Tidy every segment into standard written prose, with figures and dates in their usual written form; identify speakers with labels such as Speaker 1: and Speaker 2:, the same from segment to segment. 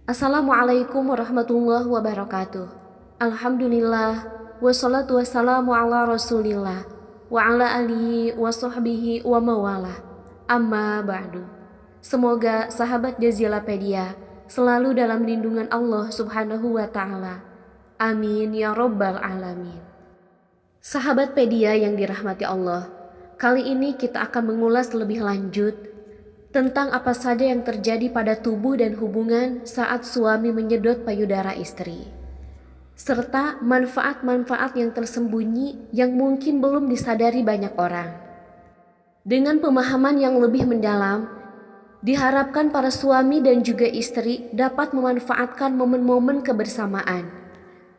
Speaker 1: Assalamualaikum warahmatullahi wabarakatuh. Alhamdulillah, wassalatu wassalamu ala rasulillah, wa ala alihi wa sahbihi wa mawalah. Amma ba'du. Semoga sahabat Jazilapedia selalu dalam lindungan Allah subhanahu wa ta'ala. Amin ya rabbal alamin. Sahabat Pedia yang dirahmati Allah, kali ini kita akan mengulas lebih lanjut tentang apa saja yang terjadi pada tubuh dan hubungan saat suami menyedot payudara istri, serta manfaat-manfaat yang tersembunyi yang mungkin belum disadari banyak orang. Dengan pemahaman yang lebih mendalam, diharapkan para suami dan juga istri dapat memanfaatkan momen-momen kebersamaan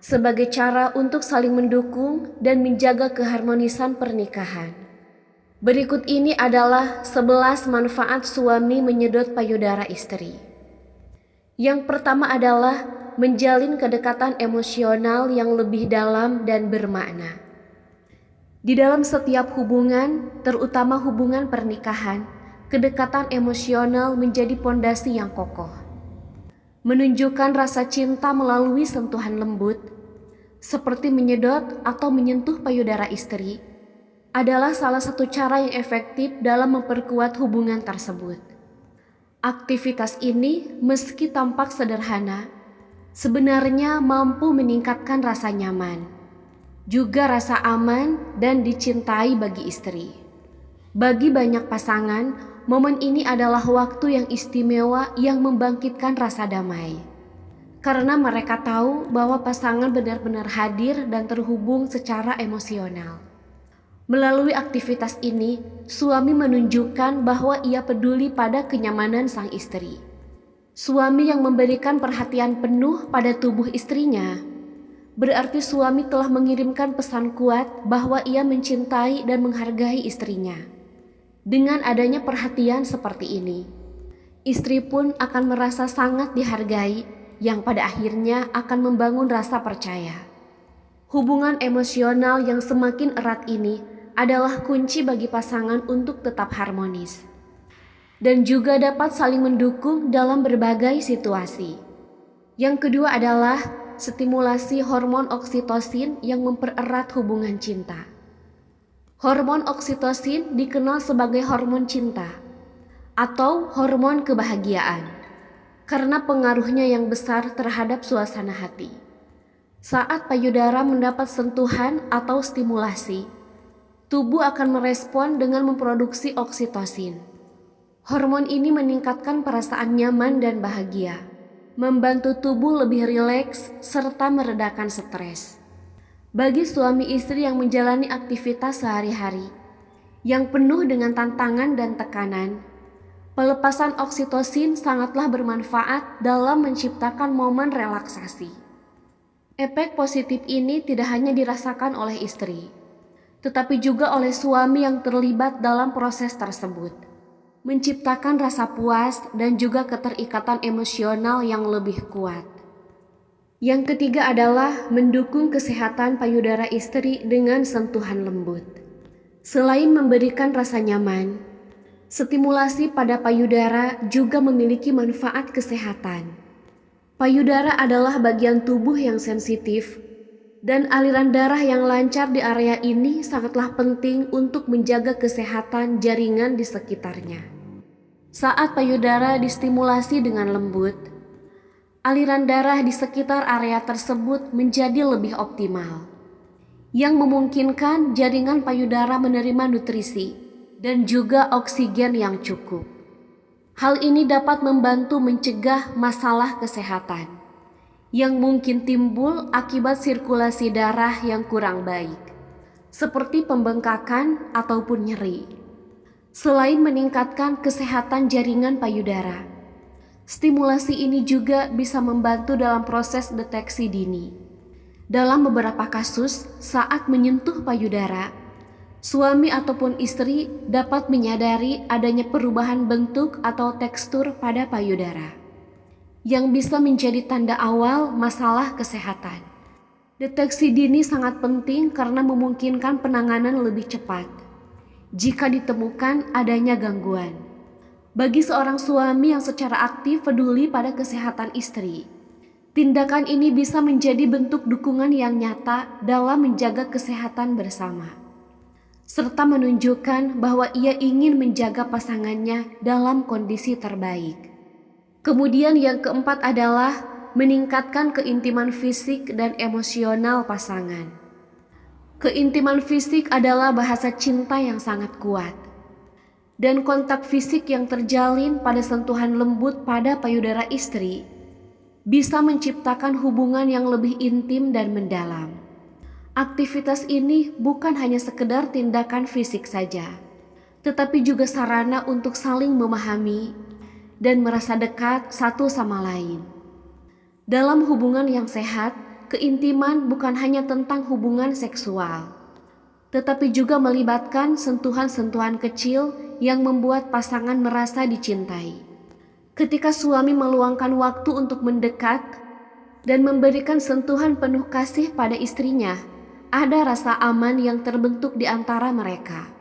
Speaker 1: sebagai cara untuk saling mendukung dan menjaga keharmonisan pernikahan. Berikut ini adalah 11 manfaat suami menyedot payudara istri. Yang pertama adalah menjalin kedekatan emosional yang lebih dalam dan bermakna. Di dalam setiap hubungan, terutama hubungan pernikahan, kedekatan emosional menjadi pondasi yang kokoh. Menunjukkan rasa cinta melalui sentuhan lembut, seperti menyedot atau menyentuh payudara istri, adalah salah satu cara yang efektif dalam memperkuat hubungan tersebut. Aktivitas ini, meski tampak sederhana, sebenarnya mampu meningkatkan rasa nyaman, juga rasa aman dan dicintai bagi istri. Bagi banyak pasangan, momen ini adalah waktu yang istimewa yang membangkitkan rasa damai. Karena mereka tahu bahwa pasangan benar-benar hadir dan terhubung secara emosional. Melalui aktivitas ini, suami menunjukkan bahwa ia peduli pada kenyamanan sang istri. Suami yang memberikan perhatian penuh pada tubuh istrinya, berarti suami telah mengirimkan pesan kuat bahwa ia mencintai dan menghargai istrinya. Dengan adanya perhatian seperti ini, istri pun akan merasa sangat dihargai, yang pada akhirnya akan membangun rasa percaya. Hubungan emosional yang semakin erat ini adalah kunci bagi pasangan untuk tetap harmonis dan juga dapat saling mendukung dalam berbagai situasi. Yang kedua adalah stimulasi hormon oksitosin yang mempererat hubungan cinta. Hormon oksitosin dikenal sebagai hormon cinta atau hormon kebahagiaan karena pengaruhnya yang besar terhadap suasana hati. Saat payudara mendapat sentuhan atau stimulasi, tubuh akan merespon dengan memproduksi oksitosin. Hormon ini meningkatkan perasaan nyaman dan bahagia, membantu tubuh lebih rileks serta meredakan stres. Bagi suami istri yang menjalani aktivitas sehari-hari yang penuh dengan tantangan dan tekanan, pelepasan oksitosin sangatlah bermanfaat dalam menciptakan momen relaksasi. Efek positif ini tidak hanya dirasakan oleh istri, tetapi juga oleh suami yang terlibat dalam proses tersebut, menciptakan rasa puas dan juga keterikatan emosional yang lebih kuat. Yang ketiga adalah mendukung kesehatan payudara istri dengan sentuhan lembut. Selain memberikan rasa nyaman, stimulasi pada payudara juga memiliki manfaat kesehatan. Payudara adalah bagian tubuh yang sensitif, dan aliran darah yang lancar di area ini sangatlah penting untuk menjaga kesehatan jaringan di sekitarnya. Saat payudara distimulasi dengan lembut, aliran darah di sekitar area tersebut menjadi lebih optimal, yang memungkinkan jaringan payudara menerima nutrisi dan juga oksigen yang cukup. Hal ini dapat membantu mencegah masalah kesehatan yang mungkin timbul akibat sirkulasi darah yang kurang baik, seperti pembengkakan ataupun nyeri. Selain meningkatkan kesehatan jaringan payudara, stimulasi ini juga bisa membantu dalam proses deteksi dini. Dalam beberapa kasus, saat menyentuh payudara, suami ataupun istri dapat menyadari adanya perubahan bentuk atau tekstur pada payudara, yang bisa menjadi tanda awal masalah kesehatan. Deteksi dini sangat penting karena memungkinkan penanganan lebih cepat jika ditemukan adanya gangguan. Bagi seorang suami yang secara aktif peduli pada kesehatan istri, tindakan ini bisa menjadi bentuk dukungan yang nyata dalam menjaga kesehatan bersama, serta menunjukkan bahwa ia ingin menjaga pasangannya dalam kondisi terbaik. Kemudian yang keempat adalah meningkatkan keintiman fisik dan emosional pasangan. Keintiman fisik adalah bahasa cinta yang sangat kuat, dan kontak fisik yang terjalin pada sentuhan lembut pada payudara istri bisa menciptakan hubungan yang lebih intim dan mendalam. Aktivitas ini bukan hanya sekedar tindakan fisik saja, tetapi juga sarana untuk saling memahami dan merasa dekat satu sama lain. Dalam hubungan yang sehat, keintiman bukan hanya tentang hubungan seksual, tetapi juga melibatkan sentuhan-sentuhan kecil yang membuat pasangan merasa dicintai. Ketika suami meluangkan waktu untuk mendekat dan memberikan sentuhan penuh kasih pada istrinya, ada rasa aman yang terbentuk di antara mereka.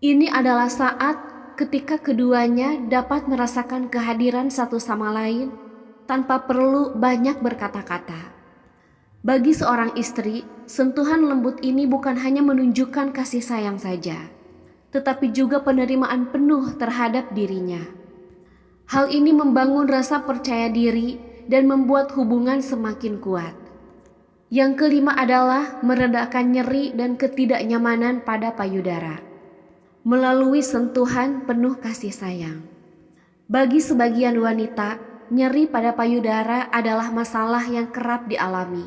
Speaker 1: Ini adalah saat ketika keduanya dapat merasakan kehadiran satu sama lain tanpa perlu banyak berkata-kata. Bagi seorang istri, sentuhan lembut ini bukan hanya menunjukkan kasih sayang saja, tetapi juga penerimaan penuh terhadap dirinya. Hal ini membangun rasa percaya diri dan membuat hubungan semakin kuat. Yang kelima adalah meredakan nyeri dan ketidaknyamanan pada payudara melalui sentuhan penuh kasih sayang. Bagi sebagian wanita, nyeri pada payudara adalah masalah yang kerap dialami,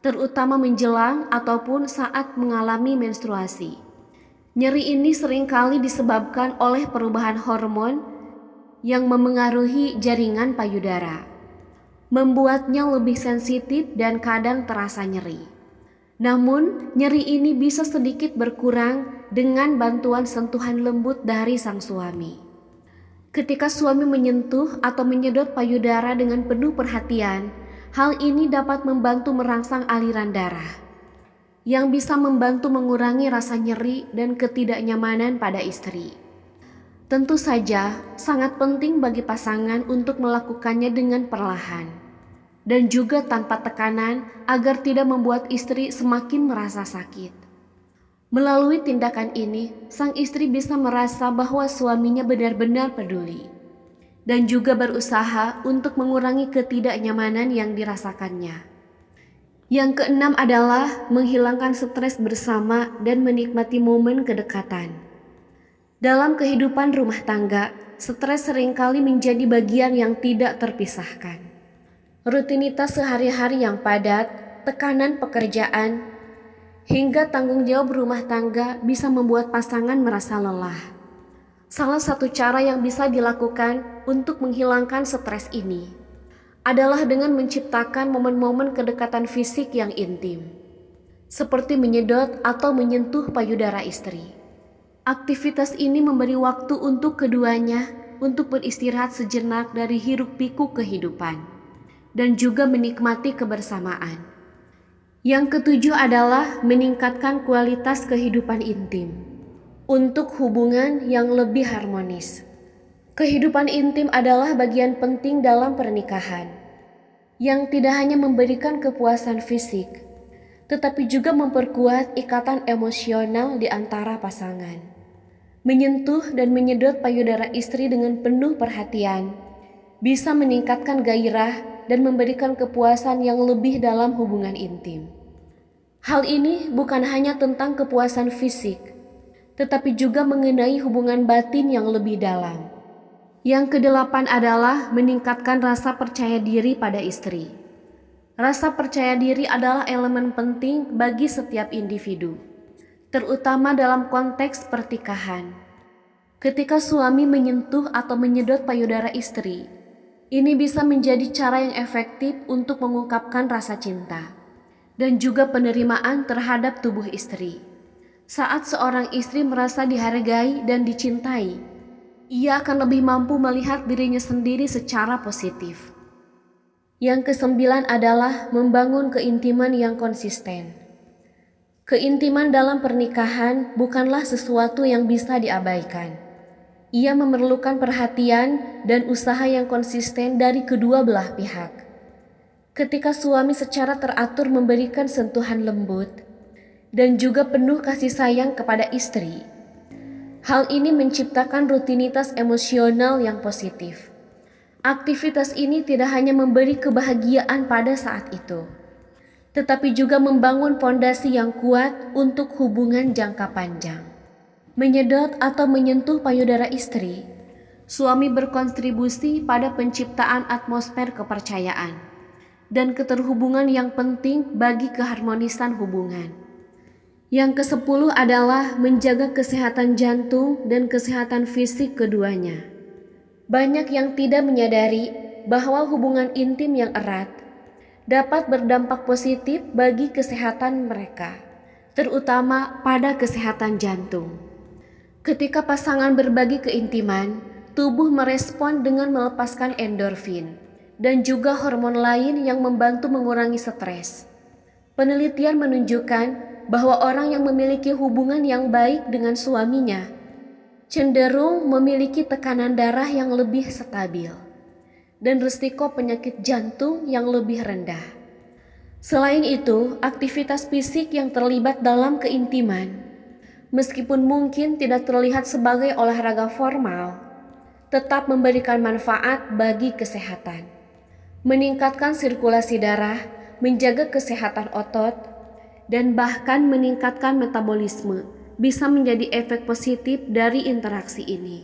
Speaker 1: terutama menjelang ataupun saat mengalami menstruasi. Nyeri ini seringkali disebabkan oleh perubahan hormon yang memengaruhi jaringan payudara, membuatnya lebih sensitif dan kadang terasa nyeri. Namun, nyeri ini bisa sedikit berkurang dengan bantuan sentuhan lembut dari sang suami. Ketika suami menyentuh atau menyedot payudara dengan penuh perhatian, hal ini dapat membantu merangsang aliran darah, yang bisa membantu mengurangi rasa nyeri dan ketidaknyamanan pada istri. Tentu saja, sangat penting bagi pasangan untuk melakukannya dengan perlahan, dan juga tanpa tekanan agar tidak membuat istri semakin merasa sakit. Melalui tindakan ini, sang istri bisa merasa bahwa suaminya benar-benar peduli dan juga berusaha untuk mengurangi ketidaknyamanan yang dirasakannya. Yang keenam adalah menghilangkan stres bersama dan menikmati momen kedekatan. Dalam kehidupan rumah tangga, stres seringkali menjadi bagian yang tidak terpisahkan. Rutinitas sehari-hari yang padat, tekanan pekerjaan, hingga tanggung jawab rumah tangga bisa membuat pasangan merasa lelah. Salah satu cara yang bisa dilakukan untuk menghilangkan stres ini adalah dengan menciptakan momen-momen kedekatan fisik yang intim, seperti menyedot atau menyentuh payudara istri. Aktivitas ini memberi waktu untuk keduanya untuk beristirahat sejenak dari hiruk-pikuk kehidupan dan juga menikmati kebersamaan. Yang ketujuh adalah meningkatkan kualitas kehidupan intim untuk hubungan yang lebih harmonis. Kehidupan intim adalah bagian penting dalam pernikahan, yang tidak hanya memberikan kepuasan fisik, tetapi juga memperkuat ikatan emosional di antara pasangan. Menyentuh dan menyedot payudara istri dengan penuh perhatian bisa meningkatkan gairah dan memberikan kepuasan yang lebih dalam hubungan intim. Hal ini bukan hanya tentang kepuasan fisik, tetapi juga mengenai hubungan batin yang lebih dalam. Yang kedelapan adalah meningkatkan rasa percaya diri pada istri. Rasa percaya diri adalah elemen penting bagi setiap individu, terutama dalam konteks pertikahan. Ketika suami menyentuh atau menyedot payudara istri, ini bisa menjadi cara yang efektif untuk mengungkapkan rasa cinta dan juga penerimaan terhadap tubuh istri. Saat seorang istri merasa dihargai dan dicintai, ia akan lebih mampu melihat dirinya sendiri secara positif. Yang kesembilan adalah membangun keintiman yang konsisten. Keintiman dalam pernikahan bukanlah sesuatu yang bisa diabaikan. Ia memerlukan perhatian dan usaha yang konsisten dari kedua belah pihak. Ketika suami secara teratur memberikan sentuhan lembut dan juga penuh kasih sayang kepada istri, hal ini menciptakan rutinitas emosional yang positif. Aktivitas ini tidak hanya memberi kebahagiaan pada saat itu, tetapi juga membangun fondasi yang kuat untuk hubungan jangka panjang. Menyedot atau menyentuh payudara istri, suami berkontribusi pada penciptaan atmosfer kepercayaan dan keterhubungan yang penting bagi keharmonisan hubungan. Yang ke-10 adalah menjaga kesehatan jantung dan kesehatan fisik keduanya. Banyak yang tidak menyadari bahwa hubungan intim yang erat dapat berdampak positif bagi kesehatan mereka, terutama pada kesehatan jantung. Ketika pasangan berbagi keintiman, tubuh merespon dengan melepaskan endorfin dan juga hormon lain yang membantu mengurangi stres. Penelitian menunjukkan bahwa orang yang memiliki hubungan yang baik dengan suaminya cenderung memiliki tekanan darah yang lebih stabil dan risiko penyakit jantung yang lebih rendah. Selain itu, aktivitas fisik yang terlibat dalam keintiman, meskipun mungkin tidak terlihat sebagai olahraga formal, tetap memberikan manfaat bagi kesehatan. Meningkatkan sirkulasi darah, menjaga kesehatan otot, dan bahkan meningkatkan metabolisme bisa menjadi efek positif dari interaksi ini.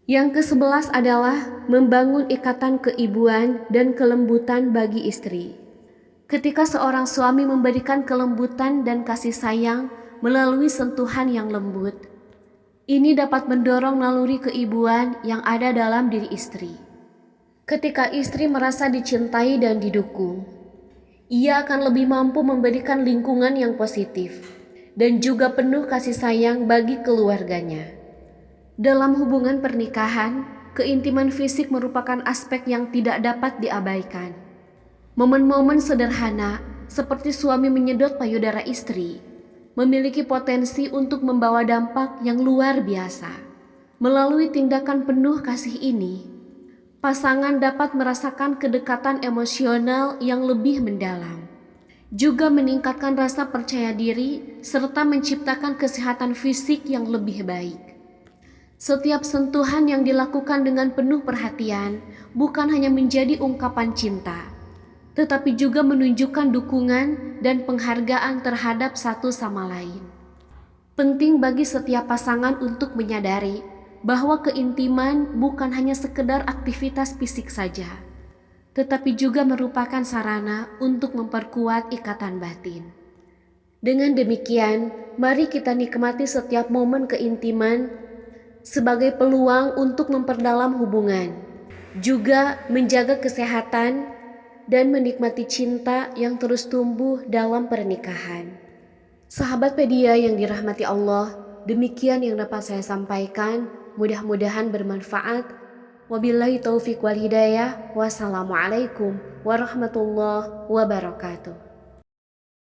Speaker 1: Yang ke-11 adalah membangun ikatan keibuan dan kelembutan bagi istri. Ketika seorang suami memberikan kelembutan dan kasih sayang melalui sentuhan yang lembut, ini dapat mendorong naluri keibuan yang ada dalam diri istri. Ketika istri merasa dicintai dan didukung, ia akan lebih mampu memberikan lingkungan yang positif dan juga penuh kasih sayang bagi keluarganya. Dalam hubungan pernikahan, keintiman fisik merupakan aspek yang tidak dapat diabaikan. Momen-momen sederhana seperti suami menyedot payudara istri memiliki potensi untuk membawa dampak yang luar biasa. Melalui tindakan penuh kasih ini, pasangan dapat merasakan kedekatan emosional yang lebih mendalam, juga meningkatkan rasa percaya diri serta menciptakan kesehatan fisik yang lebih baik. Setiap sentuhan yang dilakukan dengan penuh perhatian bukan hanya menjadi ungkapan cinta, tetapi juga menunjukkan dukungan dan penghargaan terhadap satu sama lain. Penting bagi setiap pasangan untuk menyadari bahwa keintiman bukan hanya sekedar aktivitas fisik saja, tetapi juga merupakan sarana untuk memperkuat ikatan batin. Dengan demikian, mari kita nikmati setiap momen keintiman sebagai peluang untuk memperdalam hubungan, juga menjaga kesehatan dan menikmati cinta yang terus tumbuh dalam pernikahan. Sahabat Pedia yang dirahmati Allah, demikian yang dapat saya sampaikan, mudah-mudahan bermanfaat. Wabillahi taufiq wal hidayah. Wassalamualaikum warahmatullahi wabarakatuh.